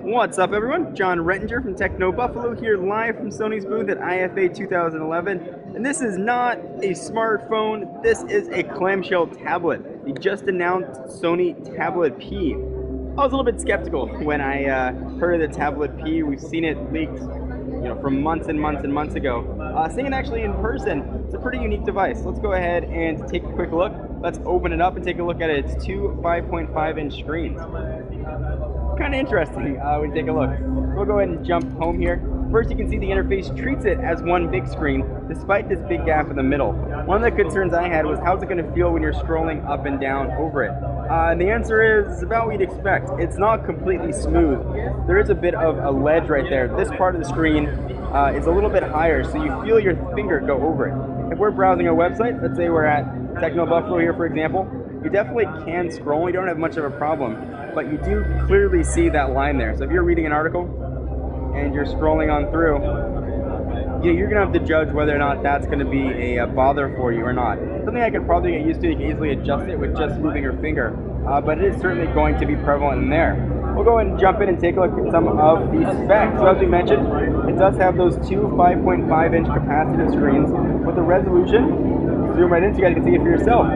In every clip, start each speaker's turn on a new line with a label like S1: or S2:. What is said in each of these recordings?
S1: What's up, everyone? John Rettinger from Techno Buffalo here live from Sony's booth at IFA 2011. And this is not a smartphone, this is a clamshell tablet. The just announced Sony Tablet P. I was a little bit skeptical when I heard of the Tablet P. We've seen it leaked from months and months and months ago. Seeing it actually in person, it's a pretty unique device. Let's go ahead and take a quick look. Let's open it up and take a look at it. It's two 5.5-inch screens. Kind of interesting when you take a look. We'll go ahead and jump home here. First, you can see the interface treats it as one big screen, despite this big gap in the middle. One of the concerns I had was how's it going to feel when you're scrolling up and down over it? And the answer is about what you'd expect. It's not completely smooth. There is a bit of a ledge right there. This part of the screen is a little bit higher, so you feel your finger go over it. If we're browsing a website, let's say we're at Techno Buffalo here, for example, you definitely can scroll. You don't have much of a problem, but you do clearly see that line there. So if you're reading an article and you're scrolling on through, you're gonna have to judge whether or not that's gonna be a bother for you or not. Something I could probably get used to. You can easily adjust it with just moving your finger, but it is certainly going to be prevalent in there. We'll go ahead and jump in and take a look at some of the specs. So as we mentioned, it does have those two 5.5-inch capacitive screens with a resolution. Zoom right in so you guys can see it for yourself.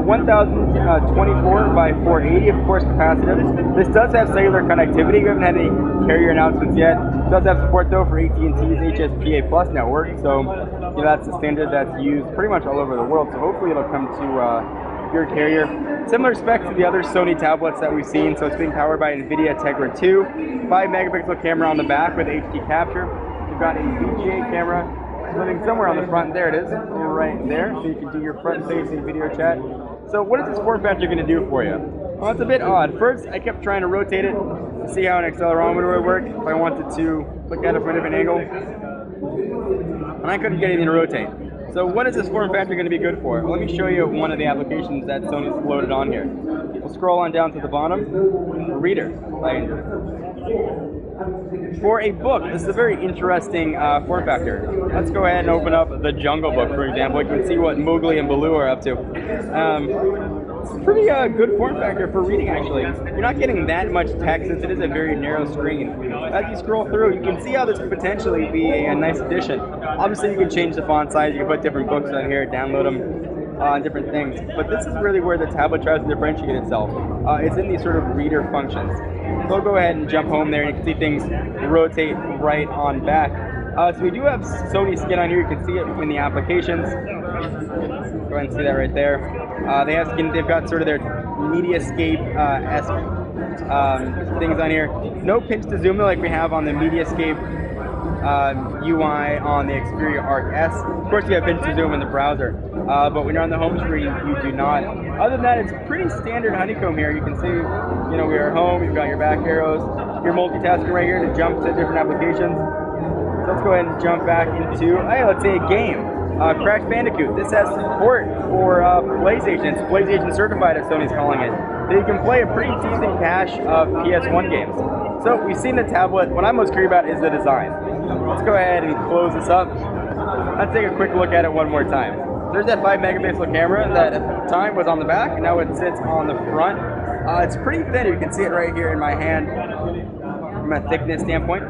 S1: 1024 by 480, of course, capacitive. This does have cellular connectivity. We haven't had any carrier announcements yet. It does have support though for AT&T's HSPA Plus network, so that's a standard that's used pretty much all over the world. So hopefully it'll come to your carrier. Similar specs to the other Sony tablets that we've seen. So it's being powered by NVIDIA Tegra 2, 5-megapixel camera on the back with HD capture. You've got a VGA camera living somewhere on the front. There it is, right there. So you can do your front-facing video chat. So what is this form factor going to do for you? Well, it's a bit odd. First, I kept trying to rotate it to see how an accelerometer would work if I wanted to look at it from a different angle, and I couldn't get anything to rotate. So what is this form factor going to be good for? Well, let me show you one of the applications that Sony's loaded on here. We'll scroll on down to the bottom. Reader. For a book, this is a very interesting form factor. Let's go ahead and open up the Jungle Book, for example. You can see what Mowgli and Baloo are up to. It's a pretty good form factor for reading, actually. You're not getting that much text since it is a very narrow screen. As you scroll through, you can see how this could potentially be a nice addition. Obviously, you can change the font size. You can put different books on here, download them, and different things. But this is really where the tablet tries to differentiate itself. It's in these sort of reader functions. So we'll go ahead and jump home there, and you can see things rotate right on back. So we do have Sony skin on here. You can see it in the applications. Go ahead and see that right there. They have skin. They've got sort of their Mediascape-esque things on here. No pinch to zoom like we have on the Mediascape UI on the Xperia Arc S. Of course, you have pinch to zoom in the browser, but when you're on the home screen, you do not. Other than that, it's pretty standard honeycomb here. You can see, we are home. You've got your back arrows. You're multitasking right here to jump to different applications. So let's go ahead and jump back into, let's say, a game. Crash Bandicoot. This has support for PlayStation. It's PlayStation certified, as Sony's calling it. So you can play a pretty decent cache of PS1 games. So we've seen the tablet. What I'm most curious about is the design. Let's go ahead and close this up. Let's take a quick look at it one more time. There's that 5-megapixel camera that at the time was on the back, and now it sits on the front. It's pretty thin. You can see it right here in my hand from a thickness standpoint.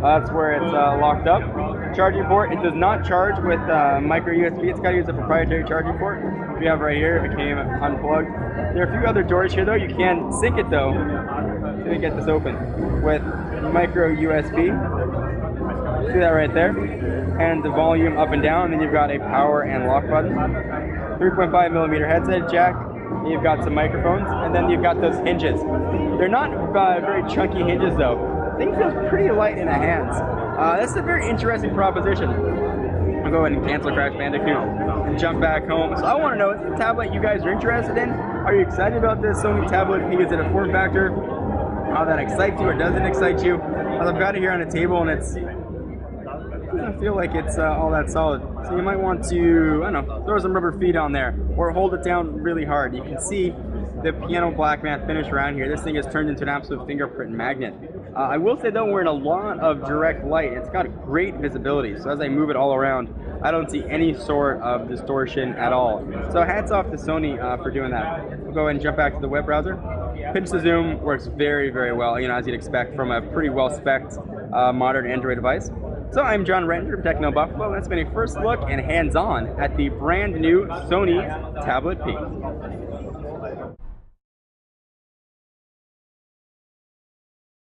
S1: That's where it's locked up. Charging port, it does not charge with micro USB. It's got to use a proprietary charging port. We have right here, it became unplugged. There are a few other doors here though. You can sync it though. Let me get this open with micro USB. See that right there? And the volume up and down. And then you've got a power and lock button. 3.5mm headset jack. You've got some microphones, and then you've got those hinges. They're not very chunky hinges though. Thing feels pretty light in the hands. This is a very interesting proposition. I'll go ahead and cancel Crash Bandicoot and jump back home. So I want to know, is the tablet you guys are interested in? Are you excited about this Sony Tablet P? Is it a form factor that excites you or doesn't excite you? I've got it here on the table, and it doesn't feel like it's all that solid. So you might want to, throw some rubber feet on there or hold it down really hard. You can see the piano black matte finish around here. This thing has turned into an absolute fingerprint magnet. I will say though, we're in a lot of direct light. It's got great visibility, so as I move it all around, I don't see any sort of distortion at all. So hats off to Sony for doing that. We'll go ahead and jump back to the web browser. Pinch to zoom works very, very well, as you'd expect from a pretty well-spec'd modern Android device. So I'm John Renter from Techno Buffalo, and that's been a first look and hands-on at the brand new Sony Tablet P.